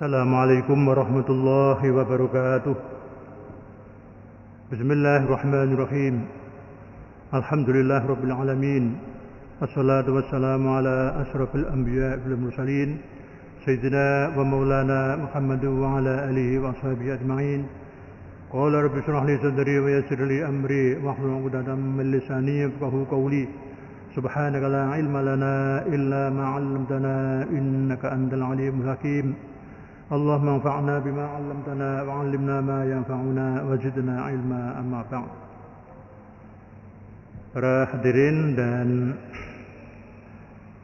Assalamualaikum warahmatullahi wabarakatuh. Bismillahirrahmanirrahim. Alhamdulillah rabbil alamin. Assalatu wassalamu ala asrafil anbiya wal mursalin sayyidina wa maulana Muhammad wa ala alihi wa ashabihi ajma'in. Qala rabbi shrah li sadri wa yassir li amri wahlul 'uqdatam min lisani yafqahu qawli. Subhanaka la ilma lana illa ma 'allamtana innaka antal alimul hakim. Allahumma anfa'na bima 'allamtana wa 'allimna ma yanfa'una wa zidna ilma amma ba'd. Para hadirin dan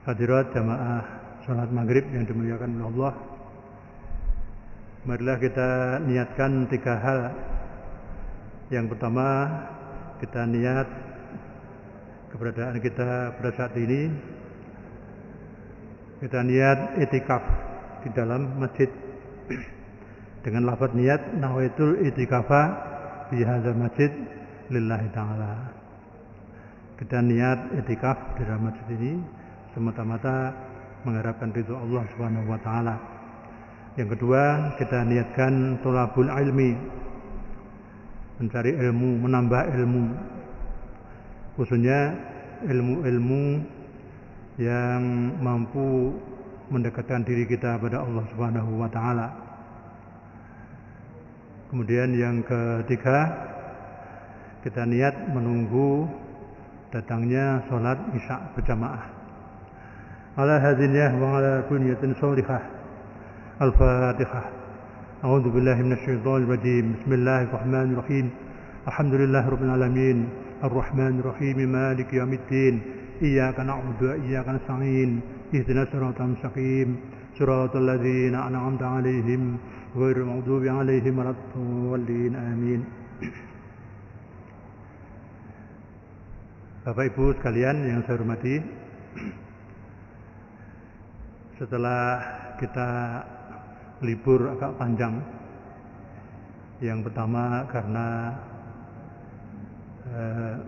hadirat jamaah salat maghrib yang dimuliakan oleh Allah, marilah kita niatkan 3 hal. Yang pertama, kita niat keberadaan kita pada saat ini, kita niat itikaf di dalam masjid dengan lafaz niat nawaitul itikafa fi hadzal masjid lillahi ta'ala. Kita niat itikaf di dalam masjid ini semata-mata mengharapkan ridho Allah Subhanahu wa taala. Yang kedua, kita niatkan thalabul ilmi, mencari ilmu, menambah ilmu, khususnya ilmu-ilmu yang mampu mendekatkan diri kita pada Allah Subhanahu wa taala. Kemudian yang ketiga, kita niat menunggu datangnya salat Isya berjamaah. Ala hadhihi wa ala kunyatin sholihah. Al-Fatihah. A'udzu billahi minasyaitonir rajim. Bismillahirrahmanirrahim. Alhamdulillahirabbil alamin. Ar-Rahmanir Rahim. Maliki yaumiddin. Iyyaka na'budu wa iyyaka nasta'in. Ihdinas siratal mustaqim. Siratal ladzina an'amta 'alaihim ghairil maghdubi 'alaihim waladdallin. Amin. Bapak Ibu sekalian yang saya hormati, setelah kita libur agak panjang, yang pertama karena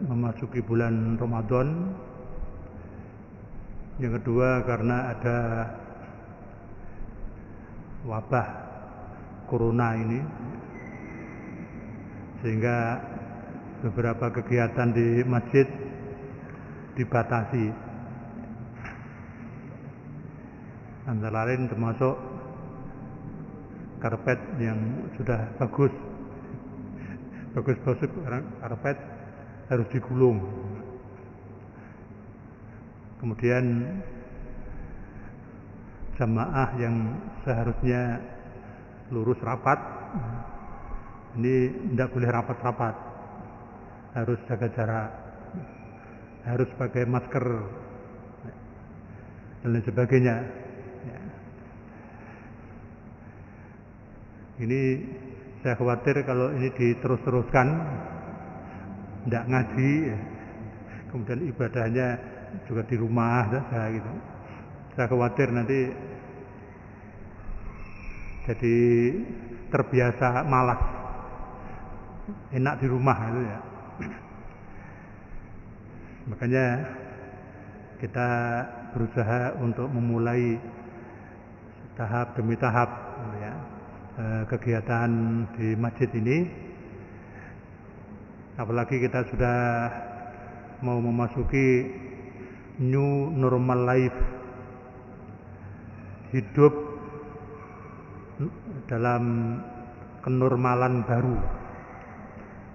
memasuki bulan Ramadan, yang kedua karena ada wabah corona ini, sehingga beberapa kegiatan di masjid dibatasi, antara lain termasuk karpet yang sudah bagus karpet harus digulung. Kemudian jamaah yang seharusnya lurus rapat ini tidak boleh rapat-rapat, harus jaga jarak, harus pakai masker dan lain sebagainya. Ini saya khawatir kalau ini diterus-teruskan, tidak ngaji, kemudian ibadahnya juga di rumah saja gitu. Saya khawatir nanti jadi terbiasa malas, enak di rumah itu ya. Makanya kita berusaha untuk memulai tahap demi tahap ya, kegiatan di masjid ini. Apalagi kita sudah mau memasuki new normal life, hidup dalam kenormalan baru.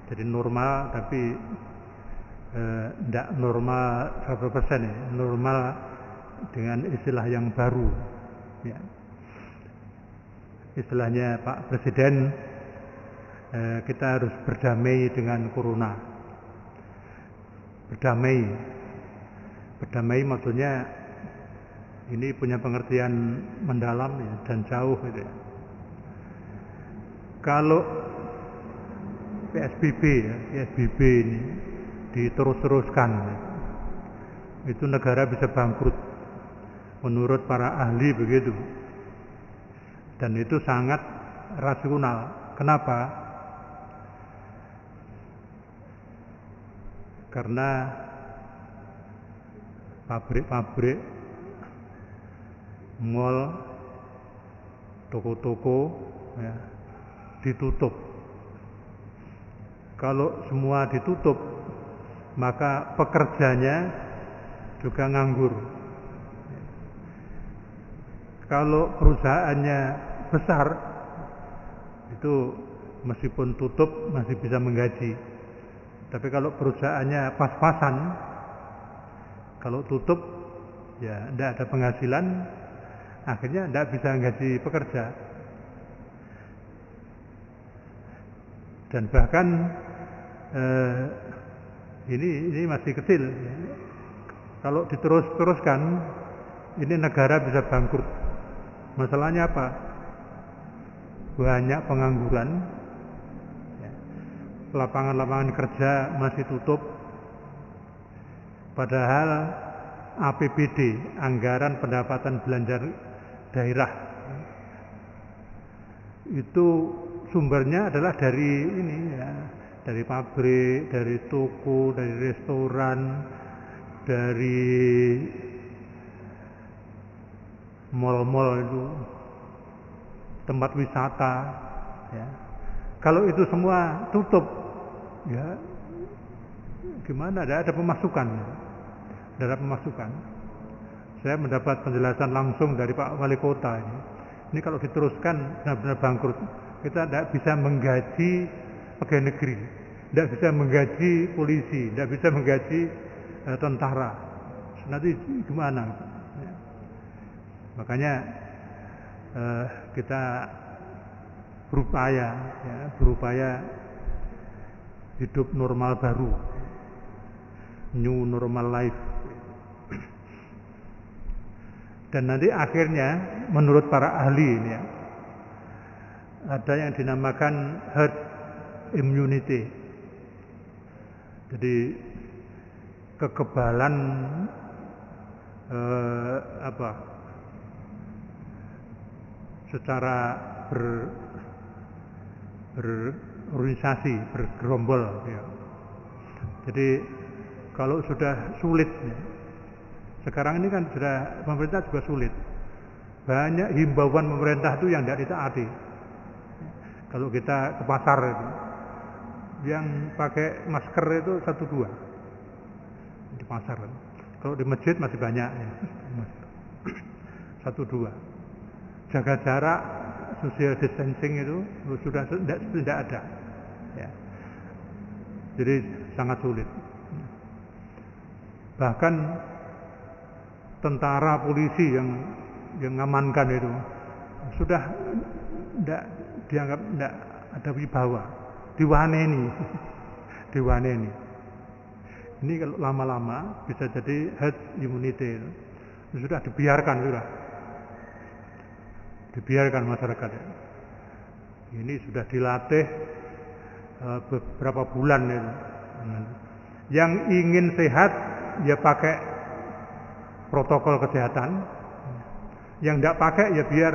Jadi normal tapi tidak normal 100% ya, normal dengan istilah yang baru ya. Istilahnya Pak Presiden, kita harus berdamai dengan corona. Berdamai maksudnya ini punya pengertian mendalam ya, dan jauh gitu ya. Kalau PSBB ini diterus-teruskan, itu negara bisa bangkrut menurut para ahli begitu. Dan itu sangat rasional. Kenapa? Karena pabrik-pabrik, mal toko-toko ya, ditutup. Kalau semua ditutup, maka pekerjanya juga nganggur. Kalau perusahaannya besar, itu meskipun tutup masih bisa menggaji. Tapi kalau perusahaannya pas-pasan, kalau tutup ya tidak ada penghasilan, akhirnya tidak bisa menggaji pekerja. Dan bahkan ini masih kecil. Kalau diteruskan, ini negara bisa bangkrut. Masalahnya apa? Banyak pengangguran, lapangan-lapangan kerja masih tutup. Padahal APBD, anggaran pendapatan belanja daerah, itu sumbernya adalah dari ini ya, dari pabrik, dari toko, dari restoran, dari mal-mal itu, tempat wisata ya. Kalau itu semua tutup ya gimana, tidak ada pemasukan. Tidak ada pemasukan. Saya mendapat penjelasan langsung dari Pak Wali Kota ini kalau diteruskan benar-benar bangkrut. Kita tidak bisa menggaji pegawai negeri, tidak bisa menggaji polisi, tidak bisa menggaji tentara. Nanti gimana? Ya. Makanya kita berupaya hidup normal baru, new normal life. Dan nanti akhirnya menurut para ahli ini ya, ada yang dinamakan herd immunity. Jadi kekebalan secara berorganisasi, bergerombol ya. Jadi kalau sudah sulit ya, sekarang ini kan sudah pemerintah juga sulit. Banyak himbauan pemerintah itu yang tidak ditaati. Kalau kita ke pasar itu, yang pakai masker itu 1-2 di pasar. Kalau di masjid masih banyak ya. 1-2. Jaga jarak, social distancing itu sudah tidak ada. Ya. Jadi sangat sulit. Bahkan tentara polisi yang mengamankan itu sudah tidak dianggap tidak ada wibawa, diwaneni. Ini kalau lama-lama bisa jadi herd immunity. Sudah dibiarkan masyarakat. Ini sudah dilatih beberapa bulan itu. Yang ingin sehat ya pakai protokol kesehatan. Yang tidak pakai ya biar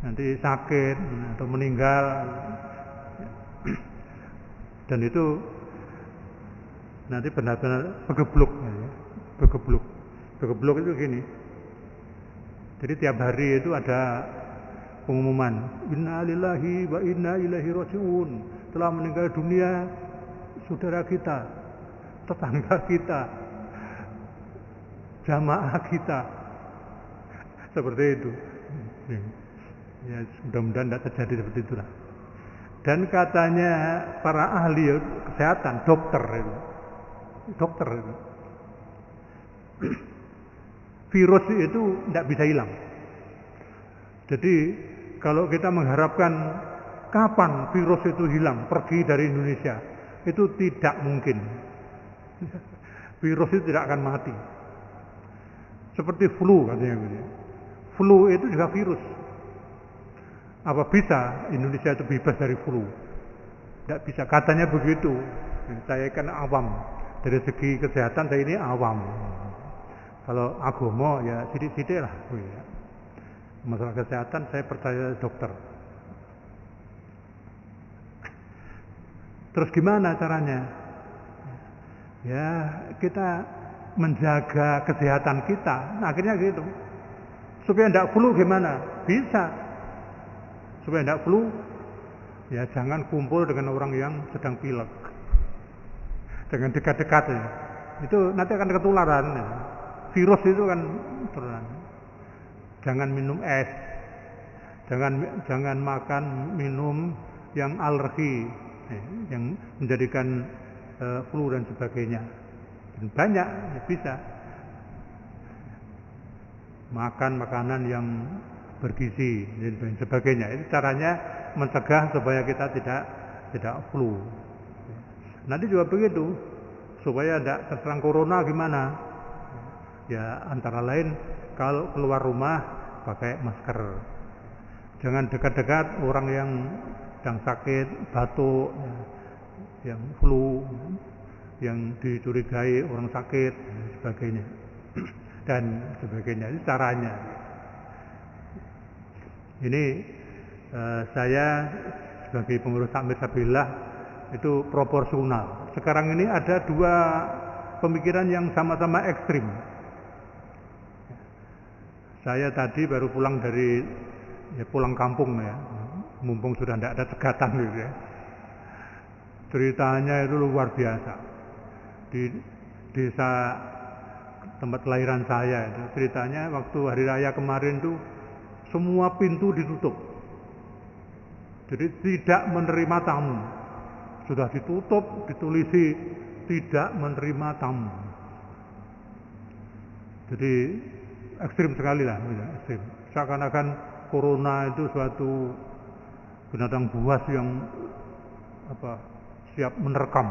nanti sakit atau meninggal. Dan itu nanti benar-benar begebluk. Begebluk itu gini. Jadi tiap hari itu ada pengumuman, inna lillahi wa inna ilaihi raji'un. Telah meninggal dunia saudara kita, tetangga kita, jamaah kita. Seperti itu. Ya, mudah-mudahan tidak terjadi seperti itulah. Dan katanya para ahli kesehatan, dokter itu. Virus itu tidak bisa hilang. Jadi kalau kita mengharapkan kapan virus itu hilang, pergi dari Indonesia, itu tidak mungkin. Virus itu tidak akan mati. Seperti flu katanya. Flu itu juga virus. Apa bisa Indonesia itu bebas dari flu? Tidak bisa. Katanya begitu. Saya kan awam. Dari segi kesehatan saya ini awam. Kalau agama ya sidik-sidik lah. Masalah kesehatan saya percaya dokter. Terus gimana caranya? Ya kita menjaga kesehatan kita. Nah, akhirnya gitu. Supaya tidak flu gimana? Bisa. Supaya tidak flu, ya jangan kumpul dengan orang yang sedang pilek. Dengan dekat-dekat ya. Itu nanti akan ketularan. Ya. Virus itu kan ketularan. Jangan minum es. Jangan makan minum yang alergi, yang menjadikan flu dan sebagainya. Dan banyak ya bisa. Makan makanan yang bergizi dan sebagainya. Itu caranya mencegah supaya kita tidak flu. Nanti juga begitu, supaya tidak terserang corona gimana? Ya antara lain kalau keluar rumah pakai masker. Jangan dekat-dekat orang yang sedang sakit, batuk, yang flu, yang dicurigai orang sakit dan sebagainya. Dan sebagainya. Itu caranya. Ini saya sebagai pengurus Takmir Sabilillah itu proporsional. Sekarang ini ada dua pemikiran yang sama-sama ekstrim. Saya tadi baru pulang dari pulang kampung ya, mumpung sudah tidak ada cegatan gitu ya. Ceritanya itu luar biasa. Di desa tempat kelahiran saya itu ceritanya waktu hari raya kemarin tuh semua pintu ditutup, jadi tidak menerima tamu. Sudah ditutup, ditulisi tidak menerima tamu. Jadi ekstrim sekali lah, ekstrim. Seakan-akan corona itu suatu binatang buas yang siap menerkam.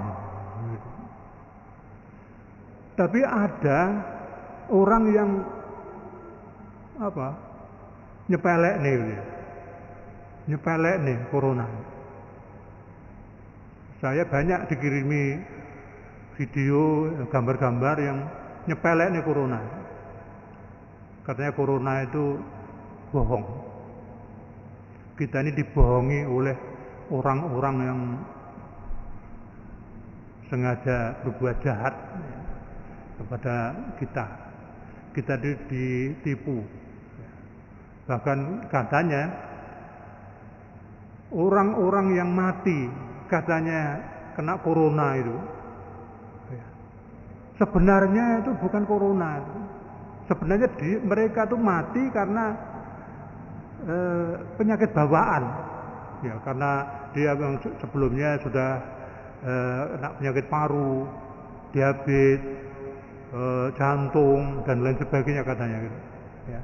Tapi ada orang yang nyepelek nih corona. Saya banyak dikirimi video, gambar-gambar yang nyepelek nih corona. Katanya corona itu bohong. Kita ini dibohongi oleh orang-orang yang sengaja berbuat jahat kepada kita. Kita ditipu. Bahkan katanya orang-orang yang mati katanya kena corona itu sebenarnya itu bukan corona. Sebenarnya mereka tuh mati karena penyakit bawaan. Ya, karena dia yang sebelumnya sudah kena penyakit paru, diabetes, jantung dan lain sebagainya katanya gitu. Ya.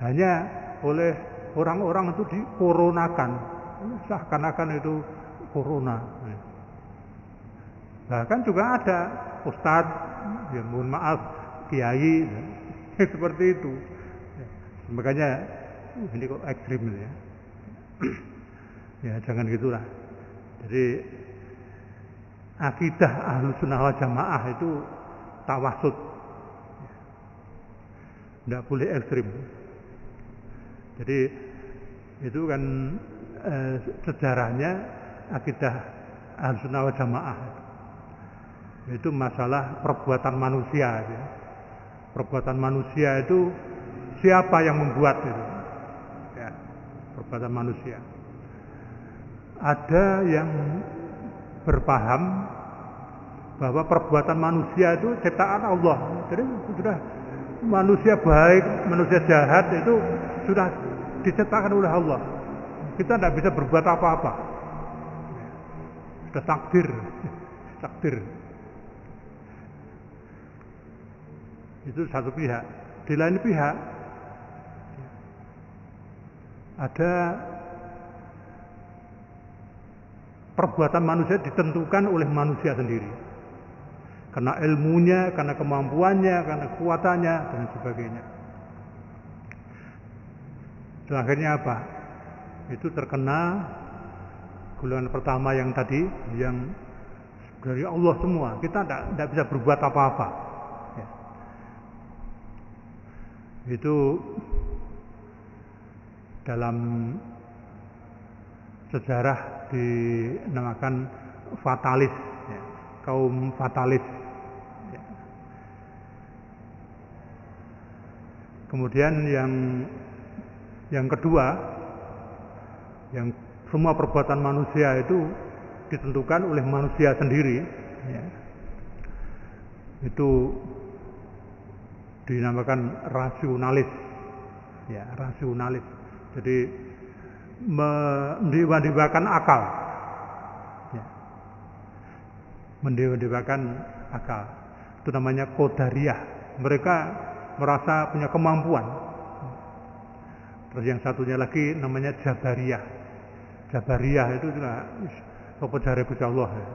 Hanya oleh orang-orang itu dikoronakan, seakan-akan itu corona. Bahkan juga ada ustadz, ya mohon maaf, kiai, seperti itu. Makanya ini kok ekstrim ya. Ya jangan gitulah. Jadi akidah Ahlussunnah wal Jamaah itu tawassut. Tidak boleh ekstrim. Jadi itu kan sejarahnya akidah Ahlussunnah wal Jamaah. Itu masalah perbuatan manusia. Ya. Perbuatan manusia itu siapa yang membuat itu? Ya, perbuatan manusia. Ada yang berpaham bahwa perbuatan manusia itu ciptaan Allah. Jadi sudah manusia baik, manusia jahat itu sudah diciptakan oleh Allah. Kita tidak bisa berbuat apa-apa. Sudah takdir. Itu satu pihak. Di lain pihak ada perbuatan manusia ditentukan oleh manusia sendiri. Karena ilmunya, karena kemampuannya, karena kekuatannya dan sebagainya. Dan akhirnya apa? Itu terkena golongan pertama yang tadi, yang dari Allah semua. Kita tidak bisa berbuat apa-apa. Ya. Itu dalam sejarah dinamakan fatalis, ya, kaum fatalis. Ya. Kemudian yang kedua, yang semua perbuatan manusia itu ditentukan oleh manusia sendiri, ya. Itu dinamakan rasionalis, ya, rasionalis. Jadi mendewa-dewakan akal, ya. Mendewa-dewakan akal. Itu namanya qadariyah. Mereka merasa punya kemampuan. Terus yang satunya lagi namanya jabariyah. Jabariyah itu juga apa jare Gusti Allah, ya.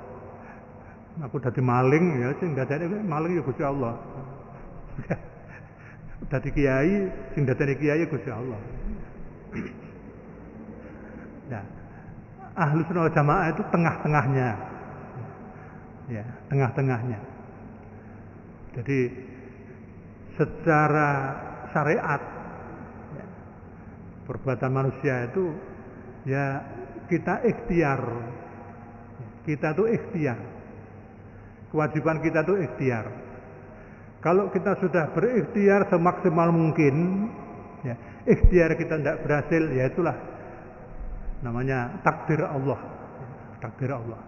Aku dadi maling, ya sing dadekne maling ya Gusti Allah. Dadi kiai, sing dadekne kiai Gusti Allah. Nah, Ahlus Sunnah wal Jamaah itu tengah-tengahnya, ya, tengah-tengahnya. Jadi secara syariat, ya, perbuatan manusia itu ya kita ikhtiar, kita tuh ikhtiar, kewajiban kita tuh ikhtiar. Kalau kita sudah berikhtiar semaksimal mungkin, ya, ikhtiar kita tidak berhasil, ya itulah namanya takdir Allah, takdir Allah.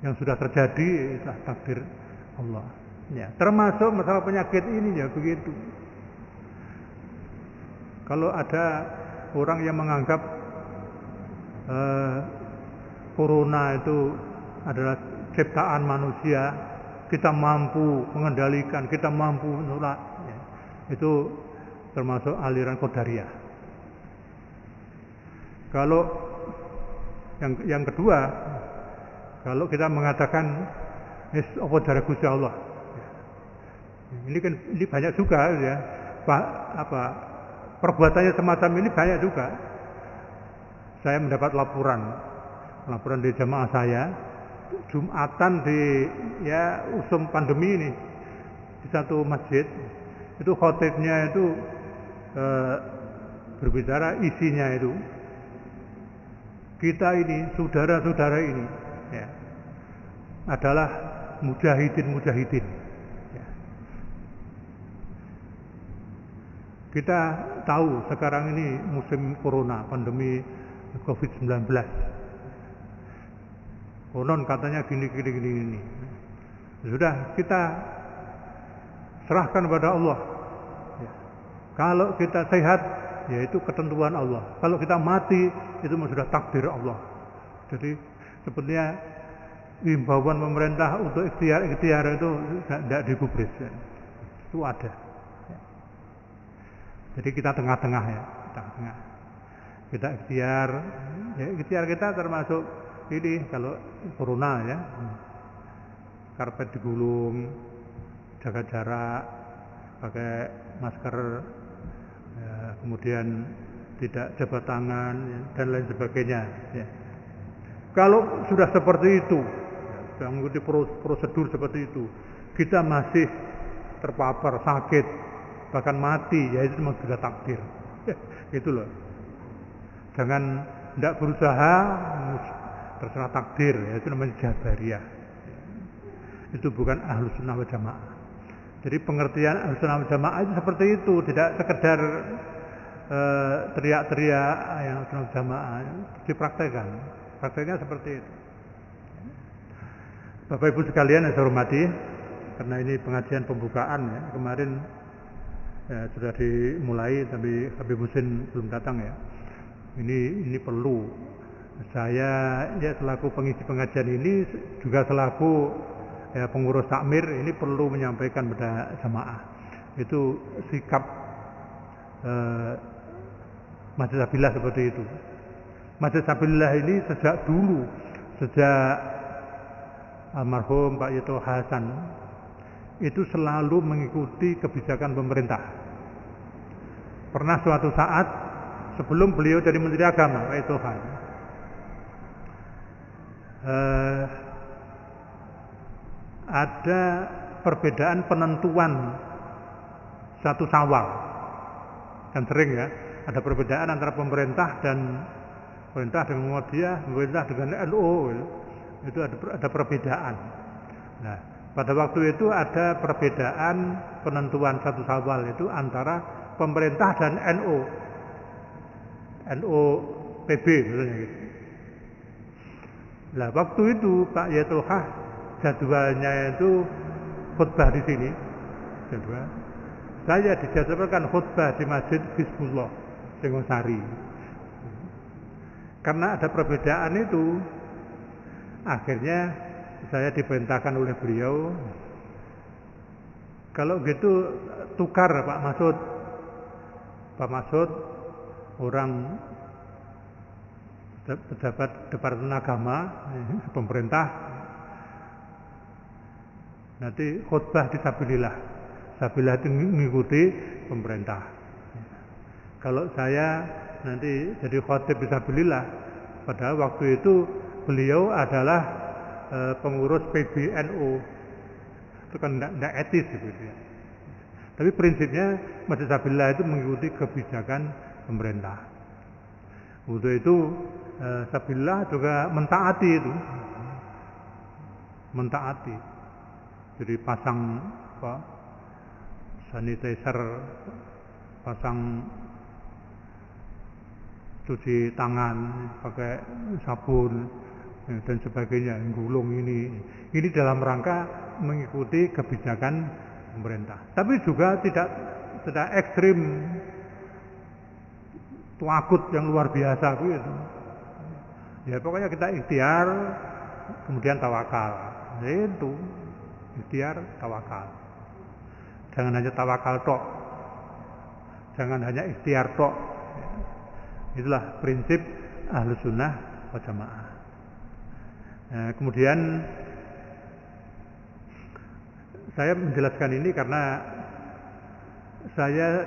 Yang sudah terjadi itulah takdir Allah. Ya, termasuk masalah penyakit ini ya begitu. Kalau ada orang yang menganggap corona itu adalah ciptaan manusia, kita mampu mengendalikan, kita mampu menolak, ya, itu termasuk aliran qadariyah. Kalau yang kedua, kalau kita mengatakan apa dari Gusti Allah, ini kan ini banyak juga, ya, perbuatannya semacam ini banyak juga. Saya mendapat laporan dari jamaah saya, Jumatan di usum pandemi ini di satu masjid, itu khotibnya itu berbicara, isinya itu kita ini, saudara-saudara ini, ya, adalah mujahidin. Ya. Kita tahu sekarang ini musim corona, pandemi COVID-19. Konon katanya gini. Sudah kita serahkan kepada Allah. Ya. Kalau kita sehat, yaitu ketentuan Allah. Kalau kita mati, itu sudah takdir Allah. Jadi sepertinya himbauan pemerintah untuk ikhtiar itu tidak digubris, ya. Itu ada. Ya. Jadi kita tengah-tengah, ya, tengah-tengah. Kita ikhtiar, ya, ikhtiar kita termasuk ini kalau corona, ya, karpet digulung, jaga jarak, pakai masker, ya, kemudian tidak jabat tangan, ya, dan lain sebagainya, ya. Kalau sudah seperti itu, ya, sudah mengikuti prosedur seperti itu, kita masih terpapar sakit, bahkan mati, ya itu sudah takdir. Itu loh. Jangan tidak berusaha, terserah takdir, ya, itu namanya jabariyah. Itu bukan Ahlus Sunnah wal Jamaah. Jadi pengertian Ahlus Sunnah wal Jamaah itu seperti itu, tidak sekedar teriak-teriak yang Ahlus Sunnah wal Jamaah, dipraktekkan. Prakteknya seperti itu. Bapak Ibu sekalian yang saya hormati, karena ini pengajian pembukaan, ya, kemarin ya, sudah dimulai tapi Habib Husin belum datang, ya. Ini perlu saya, ya, selaku pengisi pengajian ini juga selaku, ya, pengurus takmir ini perlu menyampaikan pada jamaah itu sikap Masjid Sabilillah seperti itu. Masjid Sabilillah ini sejak almarhum Pak Yeto Hasan itu selalu mengikuti kebijakan pemerintah. Pernah suatu saat sebelum beliau jadi Menteri Agama, Pak Yeto Hasan, ada perbedaan penentuan satu Syawal, kan sering, ya, ada perbedaan antara pemerintah dengan Muhammadiyah, pemerintah dengan NU, itu ada perbedaan. Nah, pada waktu itu ada perbedaan penentuan satu Syawal itu antara pemerintah dan NU PB misalnya gitu. Nah, waktu itu Pak Yatul Haq jadwalnya itu khutbah di sini. Jadwal. Saya dijadwalkan khutbah di Masjid Hizbullah Singosari. Karena ada perbedaan itu, akhirnya saya diperintahkan oleh beliau, kalau gitu tukar Pak Masud orang pejabat Departemen Agama pemerintah, nanti khutbah di Sabilillah. Sabilillah itu mengikuti pemerintah. Kalau saya nanti jadi khotib di Sabilillah, padahal waktu itu beliau adalah pengurus PBNU, itu kan tidak etis gitu ya. Tapi prinsipnya Masjid Sabilillah itu mengikuti kebijakan pemerintah. Untuk itu Sabilillah juga mentaati itu, jadi pasang sanitizer, pasang cuci tangan pakai sabun dan sebagainya, gulung ini dalam rangka mengikuti kebijakan pemerintah. Tapi juga tidak ekstrim, takut yang luar biasa gitu. Ya pokoknya kita ikhtiar, kemudian tawakal. Itu ikhtiar, tawakal. Jangan hanya tawakal tok, jangan hanya ikhtiar tok. Itulah prinsip Ahlus Sunnah wal Jamaah. Nah, kemudian saya menjelaskan ini karena saya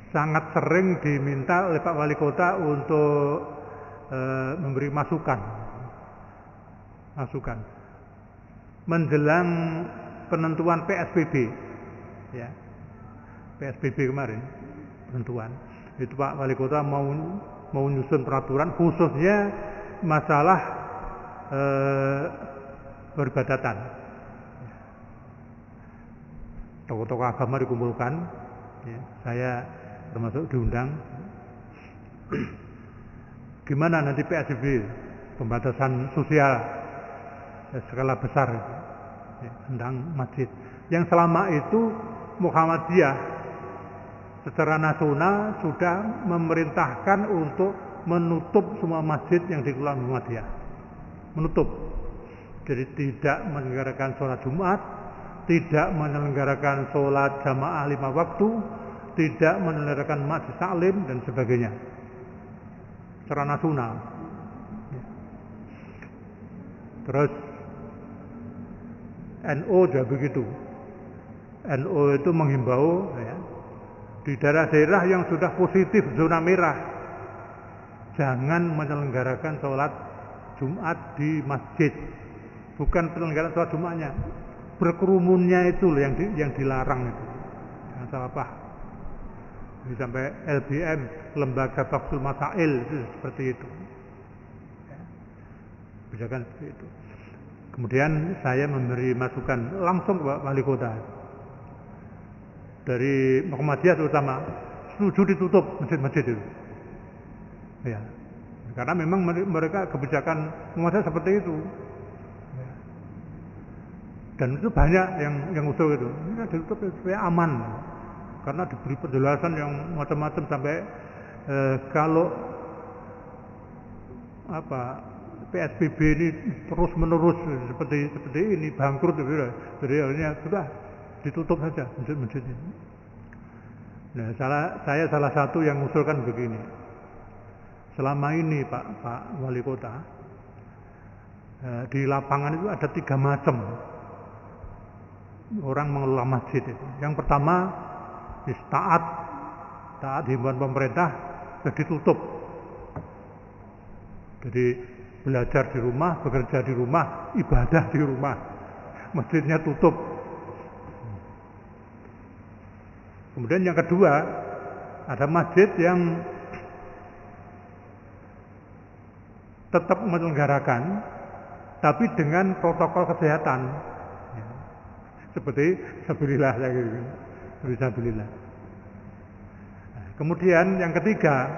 sangat sering diminta oleh Pak Wali Kota untuk memberi masukan menjelang penentuan PSBB, ya, PSBB kemarin penentuan. Itu Pak Wali Kota mau menyusun peraturan khususnya masalah peribadatan. Tokoh-tokoh agama dikumpulkan, ya, saya termasuk diundang. Gimana nanti PSBB, pembatasan sosial skala besar itu, ya, tentang masjid. Yang selama itu Muhammadiyah secara nasional sudah memerintahkan untuk menutup semua masjid yang dikelola Muhammadiyah. Menutup. Jadi tidak menyelenggarakan sholat Jumat, tidak menyelenggarakan sholat jamaah 5 waktu, tidak menyelenggarakan majlis taklim dan sebagainya. Secara nasional. Terus NU juga begitu. NU itu menghimbau, ya, di daerah-daerah yang sudah positif zona merah, jangan menyelenggarakan sholat Jumat di masjid. Bukan penyelenggaraan sholat Jumatnya, berkerumunnya itu yang dilarang itu. Jangan salah paham. Ini sampai LBM, Lembaga Bakhsul Masail, itu seperti itu. Kebijakan seperti itu. Kemudian saya memberi masukan langsung ke Pak Wali Kota. Dari Muhammadiyah terutama, setuju ditutup masjid-masjid itu. Ya. Karena memang mereka kebijakan Muhammadiyah seperti itu. Ya. Dan itu banyak yang usul itu. Ini ditutup supaya aman. Karena diberi penjelasan yang macam-macam sampai kalau PSBB ini terus menerus seperti ini bangkrut, jadi akhirnya sudah ditutup saja masjid ini. Nah, saya salah satu yang mengusulkan begini. Selama ini Pak Wali Kota, di lapangan itu ada 3 macam orang mengelola masjid itu. Yang pertama, taat himbauan pemerintah, ditutup. Jadi belajar di rumah, bekerja di rumah, ibadah di rumah, masjidnya tutup. Kemudian yang kedua, ada masjid yang tetap menyelenggarakan, tapi dengan protokol kesehatan, ya. Seperti Sabilillah, seperti Sabilillah. Kemudian yang ketiga,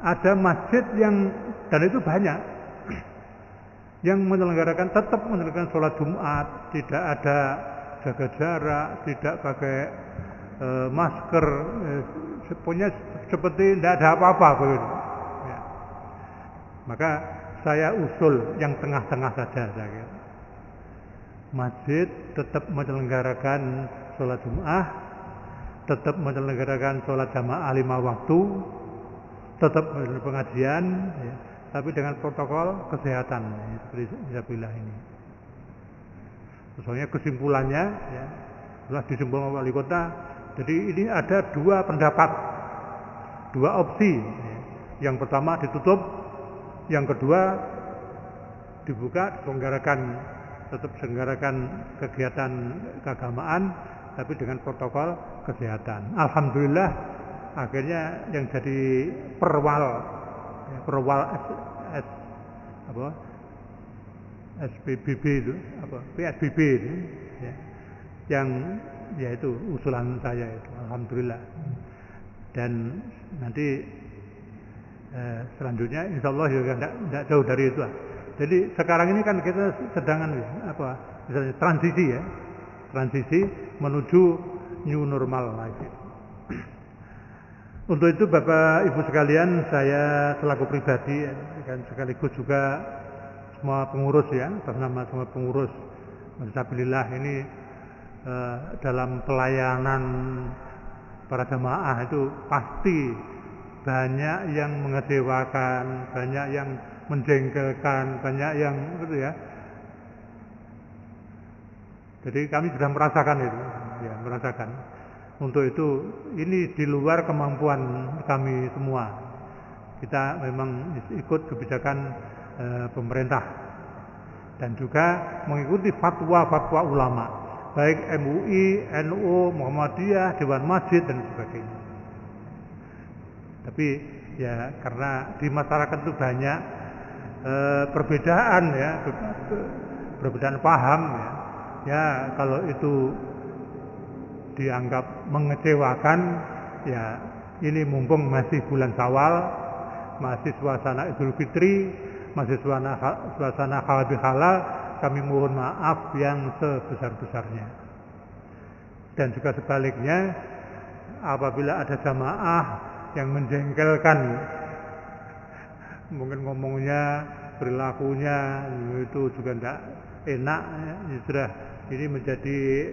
ada masjid yang, dan itu banyak, yang tetap menyelenggarakan sholat Jumat, tidak ada jaga jarak, tidak pakai masker, punya seperti tidak ada apa-apa begitu. Ya. Maka saya usul yang tengah-tengah saja, saya kira. Masjid tetap menyelenggarakan sholat Jumat, tetap menyelenggarakan sholat jamaah 5 waktu, tetap pengajian, ya, tapi dengan protokol kesehatan, ya, seperti Jabilah ini. Soalnya kesimpulannya, ya, setelah disimpulkan wali kota, jadi ini ada 2 pendapat, 2 opsi. Ya. Yang pertama ditutup, yang kedua dibuka, tetap selenggarakan kegiatan keagamaan, tapi dengan protokol kesehatan. Alhamdulillah, akhirnya yang jadi perwal SPBB itu, PSBB itu, ya, yang yaitu usulan saya itu, alhamdulillah. Dan nanti selanjutnya insya Allah juga tidak jauh dari itu. Jadi sekarang ini kan kita sedang misalnya transisi menuju new normal lagi. Untuk itu Bapak Ibu sekalian, saya selaku pribadi dan sekaligus juga semua pengurus, ya, atas nama semua pengurus Fisabilillah ini dalam pelayanan para jamaah itu pasti banyak yang mengecewakan, banyak yang menjengkelkan, banyak yang gitu ya. Jadi kami sudah merasakan itu, ya, merasakan. Untuk itu ini di luar kemampuan kami semua. Kita memang ikut kebijakan pemerintah dan juga mengikuti fatwa-fatwa ulama, baik MUI, NU, Muhammadiyah, Dewan Masjid dan sebagainya. Tapi ya karena di masyarakat itu banyak perbedaan, ya, perbedaan paham, ya. Ya kalau itu dianggap mengecewakan, ya ini mumpung masih bulan Syawal, masih suasana Idul Fitri, masih suasana halal bihalal, kami mohon maaf yang sebesar-besarnya. Dan juga sebaliknya, apabila ada jamaah yang menjengkelkan, mungkin ngomongnya, perilakunya itu juga tidak enak, ya, sudah ini menjadi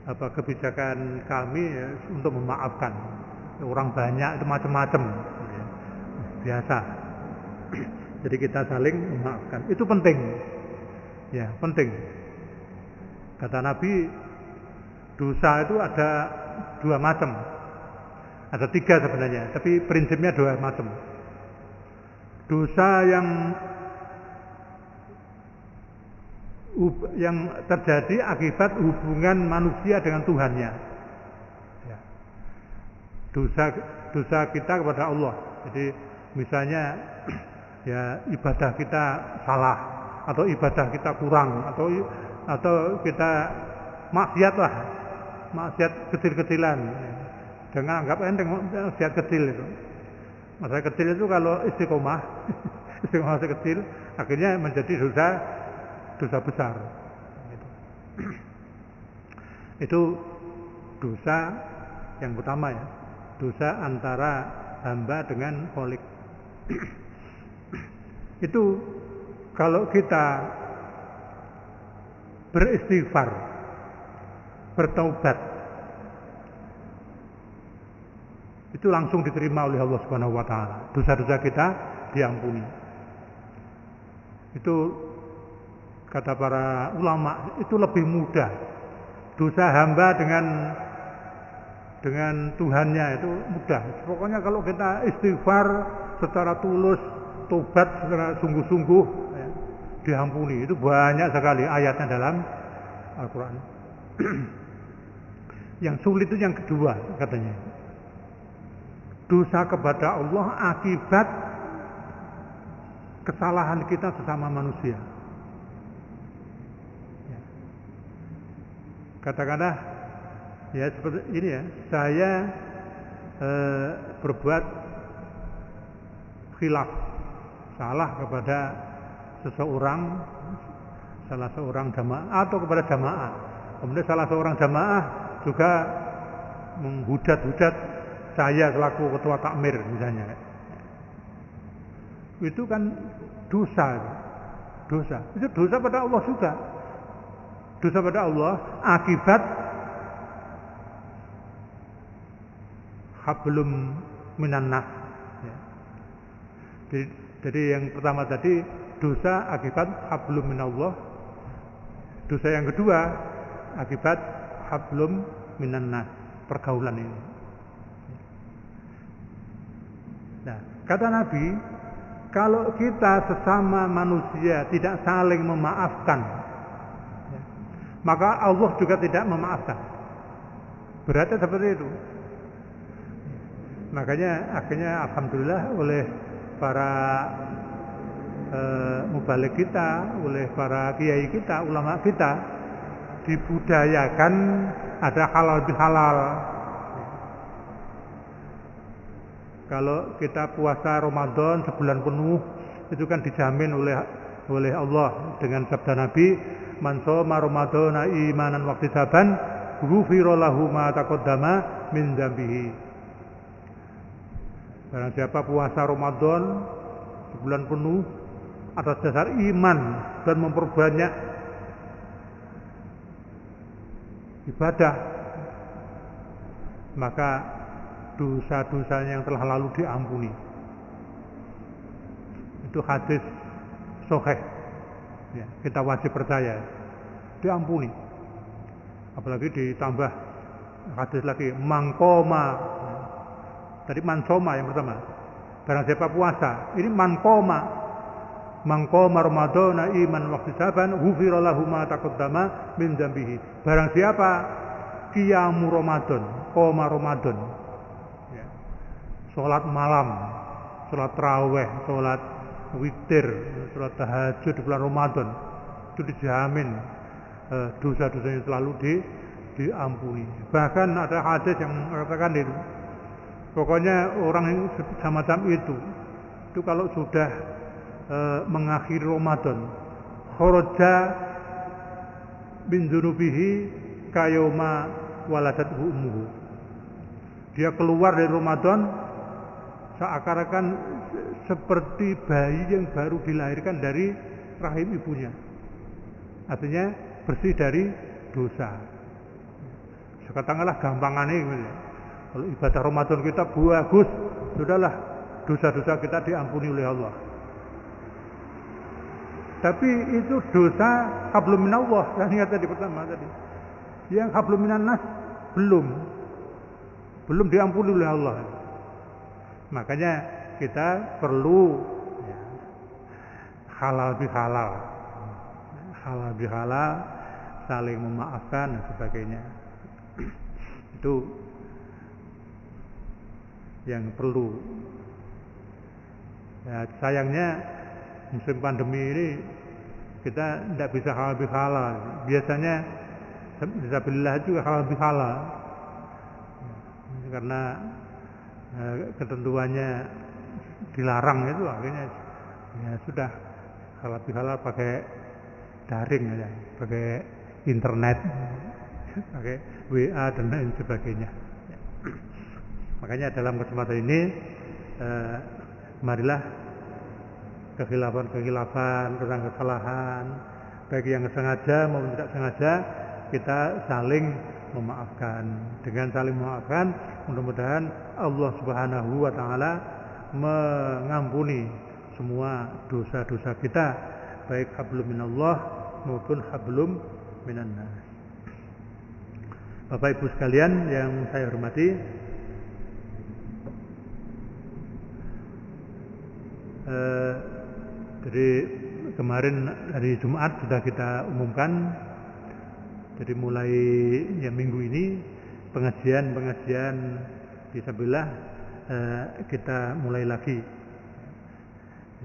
kebijakan kami, ya, untuk memaafkan. Orang banyak itu macam-macam, ya, biasa. Jadi kita saling memaafkan, itu penting, ya, penting. Kata Nabi, dosa itu ada 2 macam, ada 3 sebenarnya, tapi prinsipnya 2 macam. Dosa yang terjadi akibat hubungan manusia dengan Tuhannya, ya. Dosa kita kepada Allah. Jadi misalnya ya ibadah kita salah, atau ibadah kita kurang, atau kita maksiat kecil-kecilan. Jangan anggap enteng maksiat kecil itu. Maksiat kecil itu kalau istiqomah kecil, akhirnya menjadi dosa besar. Itu dosa yang pertama, ya, dosa antara hamba dengan Khalik. Itu kalau kita beristighfar, bertaubat, itu langsung diterima oleh Allah Subhanahu wa taala. Dosa-dosa kita diampuni. Itu kata para ulama, itu lebih mudah. Dosa hamba dengan Tuhannya itu mudah. Pokoknya kalau kita istighfar secara tulus, tobat secara sungguh-sungguh, ya, diampuni. Itu banyak sekali ayatnya dalam Al-Quran. Yang sulit itu yang kedua, katanya. Dosa kepada Allah akibat kesalahan kita sesama manusia. Katakanlah, ya seperti ini, ya, saya berbuat khilaf, salah kepada salah seorang jamaah atau kepada jamaah. Kemudian salah seorang jamaah juga menghujat-hujat saya selaku ketua takmir misalnya. Itu kan dosa. Itu dosa pada Allah juga. Dosa pada Allah akibat hablum minan nas. Ya. Jadi yang pertama tadi dosa akibat hablum minallah. Dosa yang kedua akibat hablum minan nas, pergaulan ini. Nah, kata Nabi, kalau kita sesama manusia tidak saling memaafkan, ya, maka Allah juga tidak memaafkan. Beratnya seperti itu. Makanya akhirnya alhamdulillah oleh para mubalik kita, oleh para kiai kita, ulama kita dibudayakan ada halal bihalal. Kalau kita puasa Ramadan sebulan penuh itu kan dijamin oleh Allah dengan sabda Nabi, man shoma ramadhana imanan wa ihtisaban ghufira lahu ma taqaddama min dzambihi. Barang siapa puasa Ramadan sebulan penuh atas dasar iman dan memperbanyak ibadah, maka dosa-dosanya yang telah lalu diampuni. Itu hadis sahih. Ya, kita wajib percaya diampuni. Apalagi ditambah hadis lagi mangkoma. Tadi mansoma yang pertama. Barang siapa puasa, ini mangkoma Ramadhana iman wa ihtisaban ghufira lahu ma taqaddama min dzambihi. Barang siapa qiyamu Ramadan, qoma Ramadan, ya, salat malam, salat tarawih, salat witir, salat tahajud di bulan Ramadan, itu dijamin dosa-dosanya selalu diampuni. Bahkan ada hadis yang mengatakan itu, pokoknya orang yang semacam itu kalau sudah mengakhiri Ramadan, kharaja min dzunubihi kayoma waladathu ummuhu. Dia keluar dari Ramadan seakan-akan seperti bayi yang baru dilahirkan dari rahim ibunya. Artinya bersih dari dosa. Katakanlah gampangannya gitu. Kalau ibadah Ramadan kita bagus, sudahlah dosa-dosa kita diampuni oleh Allah. Tapi itu dosa hablum minallah, yang ingat tadi pertama tadi. Yang hablum minan nas belum diampuni oleh Allah. Makanya kita perlu ya, halal bihalal, saling memaafkan dan sebagainya. Itu yang perlu. Ya, sayangnya musim pandemi ini kita tidak bisa halal bihalal. Biasanya fisabilillah juga halal bihalal, karena ketentuannya dilarang itu akhirnya ya sudah halal bihalal pakai daring aja, pakai internet, pakai WA dan lain sebagainya. Makanya dalam kesempatan ini marilah kekhilafan tentang kesalahan, baik yang sengaja maupun tidak sengaja, kita saling memaafkan. Dengan saling memaafkan, mudah-mudahan Allah Subhanahu wa taala mengampuni semua dosa-dosa kita, baik hablum minallah maupun hablum minan nas. Bapak Ibu sekalian yang saya hormati, jadi kemarin hari Jumat sudah kita umumkan. Jadi mulai ya minggu ini pengajian fisabilillah kita mulai lagi,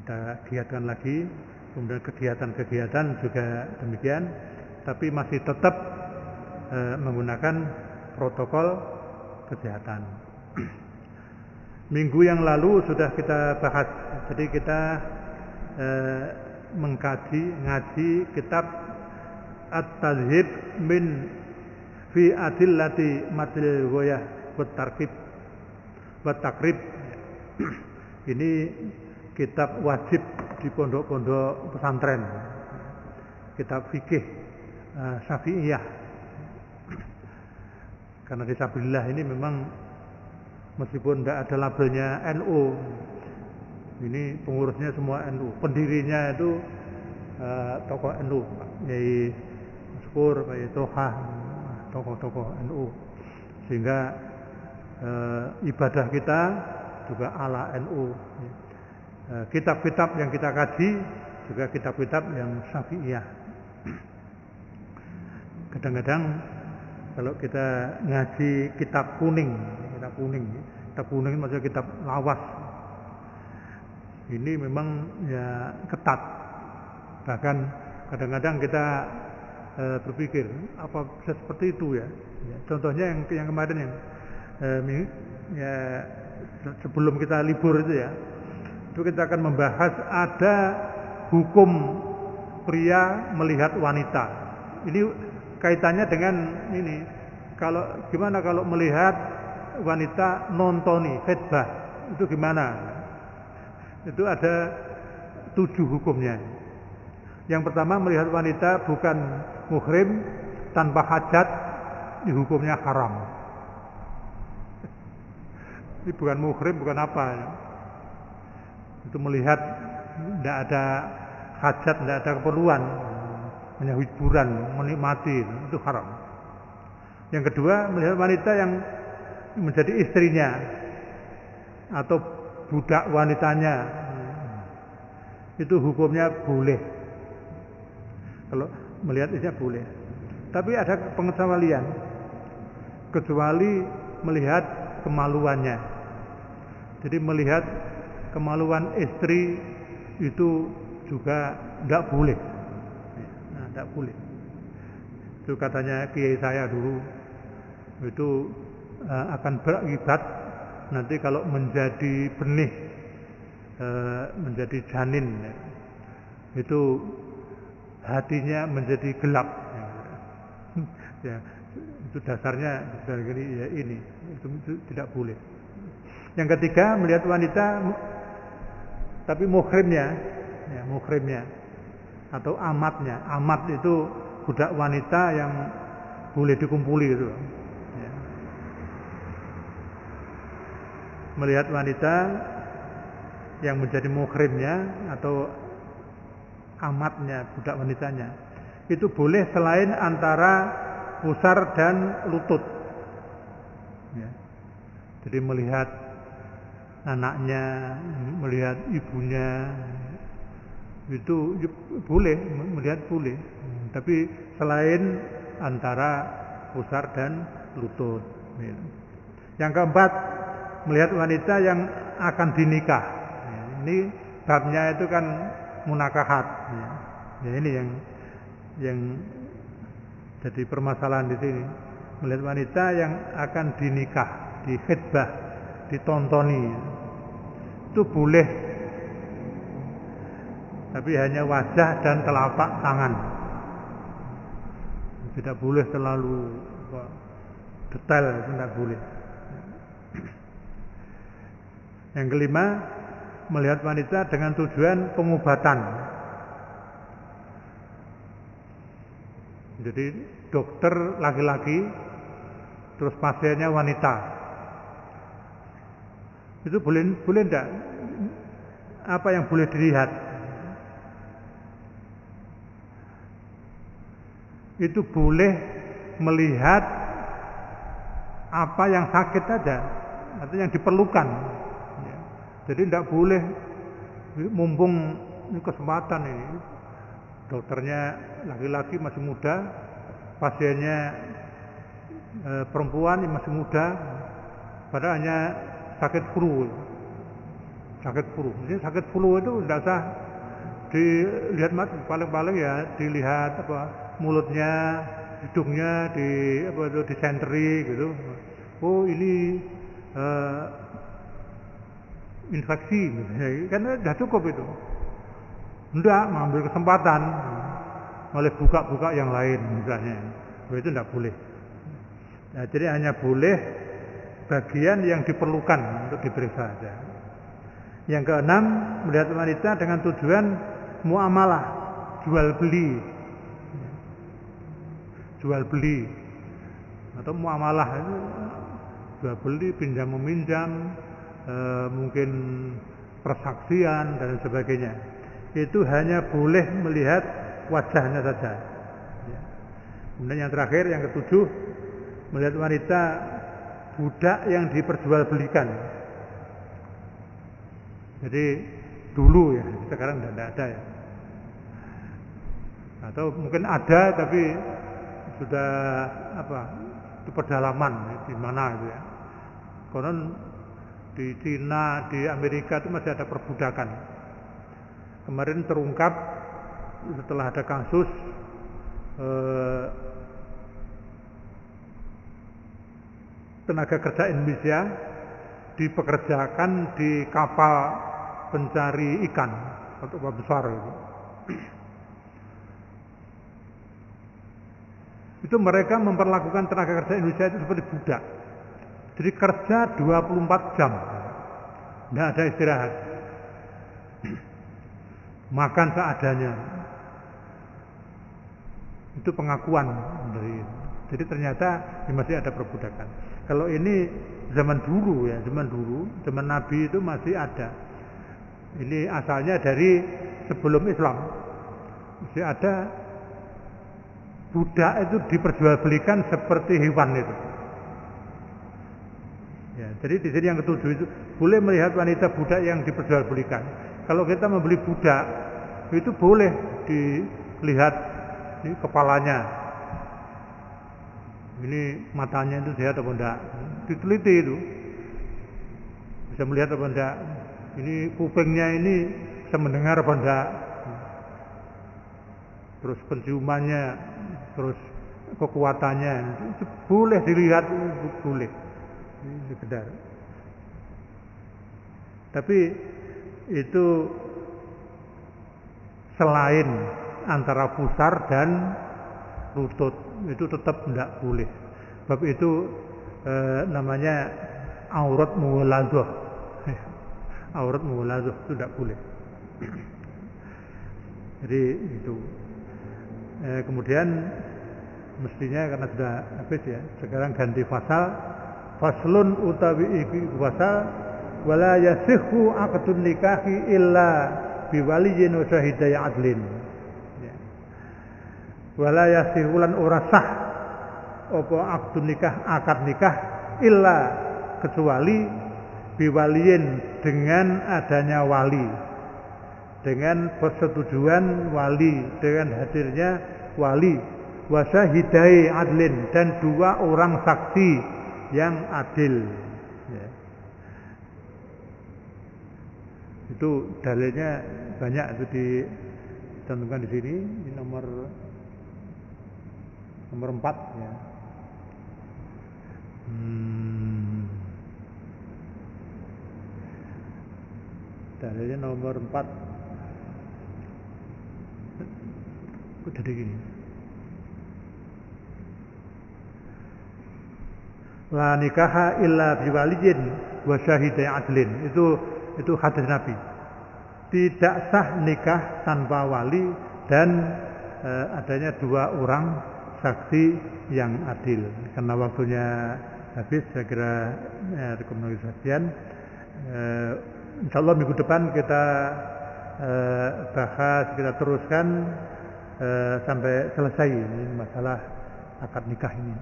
kita giatkan lagi. Kemudian kegiatan-kegiatan juga demikian, tapi masih tetap menggunakan protokol kesehatan. Minggu yang lalu sudah kita bahas. Jadi kita ngaji kitab At-Tadhib min fi adillati matil ghayah wa takrib. Ini kitab wajib di pondok-pondok pesantren. Kitab fikih Syafi'iyah. Karena Fisabilillah ini memang meskipun tidak ada labelnya NU, ini pengurusnya semua NU, pendirinya itu tokoh NU, Pak Yai Maskur, Pak Yai Toha, tokoh-tokoh NU, sehingga ibadah kita juga ala NU. Kitab-kitab yang kita kaji juga kitab-kitab yang Syafi'iyah. Kadang-kadang kalau kita ngaji kitab kuning maksudnya kitab lawas, ini memang ya ketat. Bahkan kadang-kadang kita berpikir apa bisa seperti itu ya. Contohnya yang kemarin ya sebelum kita libur itu ya, itu kita akan membahas ada hukum pria melihat wanita. Ini kaitannya dengan ini. Gimana kalau melihat wanita nontoni, khidbah, itu gimana? Itu ada 7 hukumnya. Yang pertama, melihat wanita bukan muhrim tanpa hajat, di hukumnya haram. Ini bukan muhrim, bukan apa ya. Itu melihat tidak ada hajat, tidak ada keperluan, hanya hiburan, menikmati, itu haram. Yang kedua, melihat wanita yang menjadi istrinya atau budak wanitanya, itu hukumnya boleh. Kalau melihat istrinya boleh. Tapi ada pengecualian, kecuali melihat kemaluannya. Jadi melihat kemaluan istri itu juga tidak boleh. Nah, tidak boleh. Itu katanya kiai saya dulu, itu akan berakibat nanti kalau menjadi benih, menjadi janin, itu hatinya menjadi gelap. Ya, itu dasarnya dari ya ini, itu tidak boleh. Yang ketiga, melihat wanita tapi muhrimnya atau amatnya. Amat itu budak wanita yang boleh dikumpuli itu. Ya. Melihat wanita yang menjadi muhrimnya atau amatnya, budak wanitanya, itu boleh selain antara pusar dan lutut. Ya. Jadi melihat anaknya, melihat ibunya, itu boleh, melihat boleh. Tapi selain antara pusar dan lutut. Ya. Yang keempat, melihat wanita yang akan dinikah. Ya, ini babnya itu kan munakahat. Ya, ini yang jadi permasalahan di sini. Melihat wanita yang akan dinikah, dikhidbah, ditontoni, itu boleh, tapi hanya wajah dan telapak tangan. Tidak boleh terlalu detail, itu tidak boleh. Yang kelima, melihat wanita dengan tujuan pengobatan. Jadi dokter laki-laki, terus pasiennya wanita. Itu boleh enggak? Apa yang boleh dilihat? Itu boleh melihat apa yang sakit saja, atau yang diperlukan. Jadi tidak boleh, mumpung ini kesempatan ini, dokternya laki-laki masih muda, pasiennya perempuan masih muda, padahal hanya sakit flu. Jadi sakit flu itu tidak usah dilihat mata, paling-paling ya dilihat mulutnya, hidungnya disentri gitu. Oh ini infeksi, kan sudah cukup itu. Tidak mengambil kesempatan, oleh buka-buka yang lain misalnya, itu tidak boleh. Nah, jadi hanya boleh bagian yang diperlukan untuk diperiksa saja. Yang keenam, melihat wanita dengan tujuan muamalah, jual beli atau muamalah itu jual beli, pinjam meminjam, mungkin persaksian dan sebagainya. Itu hanya boleh melihat wajahnya saja. Kemudian yang terakhir, yang ketujuh, melihat wanita budak yang diperjualbelikan. Jadi dulu ya, sekarang tidak ada ya. Atau mungkin ada tapi sudah itu pedalaman di mana itu ya. Konon di Cina, di Amerika itu masih ada perbudakan. Kemarin terungkap setelah ada kasus tenaga kerja Indonesia dipekerjakan di kapal pencari ikan untuk kapal besar itu. Itu mereka memperlakukan tenaga kerja Indonesia itu seperti budak. Jadi kerja 24 jam, tidak ada istirahat, makan seadanya. Itu pengakuan dari. Jadi ternyata masih ada perbudakan. Kalau ini zaman dulu ya, zaman Nabi itu masih ada. Ini asalnya dari sebelum Islam. Masih ada budak itu diperjualbelikan seperti hewan itu. Ya, jadi di sini yang ketujuh itu boleh melihat wanita budak yang diperjualbelikan. Kalau kita membeli budak itu boleh dilihat ini kepalanya, ini matanya itu sehat atau enggak, diteliti itu, bisa melihat apa enggak, ini kupingnya ini bisa mendengar apa enggak, terus penciumannya, terus kekuatannya, itu boleh dilihat, boleh, ini sekedar. Tapi itu selain antara pusar dan lutut, itu tetap tidak boleh. Sebab itu namanya aurat mughaladzah. Aurat mughaladzah itu tidak boleh. Jadi itu. Kemudian mestinya karena sudah habis ya, sekarang ganti pasal. Faslun utawi iki pasal wala yasihhu aqdun nikahi illa biwaliyin wa syahidai adlin. Wala yasihulan ora sah apa aqdun nikah, akad nikah illa kecuali biwaliyin dengan adanya wali, dengan persetujuan wali, dengan hadirnya wali, wa syahidai adlin, dan dua orang saksi yang adil. Ya. Itu dalilnya banyak, itu dicantumkan di sini, di nomor 4 ya. Dalilnya nomor 4. Kok jadi gini? La nikaha illa biwaliyin wa syahidai adlin. Itu hadis Nabi. Tidak sah nikah tanpa wali dan adanya dua orang saksi yang adil. Karena waktunya habis, saya kira rekomendasian. Insyaallah minggu depan kita bahas, kita teruskan sampai selesai ini masalah akad nikah ini.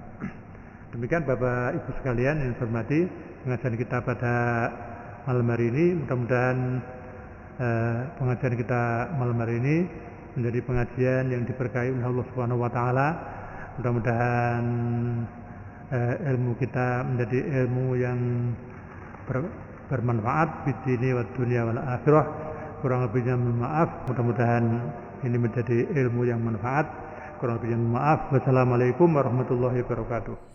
Demikian Bapak Ibu sekalian yang saya hormati, pengajian kita pada malam hari ini. Mudah-mudahan pengajian kita malam hari ini menjadi pengajian yang diberkahi oleh Allah Subhanahu wa taala. Mudah-mudahan ilmu kita menjadi ilmu yang bermanfaat di dini wa dunia wal akhirah. Kurang lebihnya maaf. Mudah-mudahan ini menjadi ilmu yang manfaat. Kurang lebihnya maaf. Wassalamualaikum warahmatullahi wabarakatuh.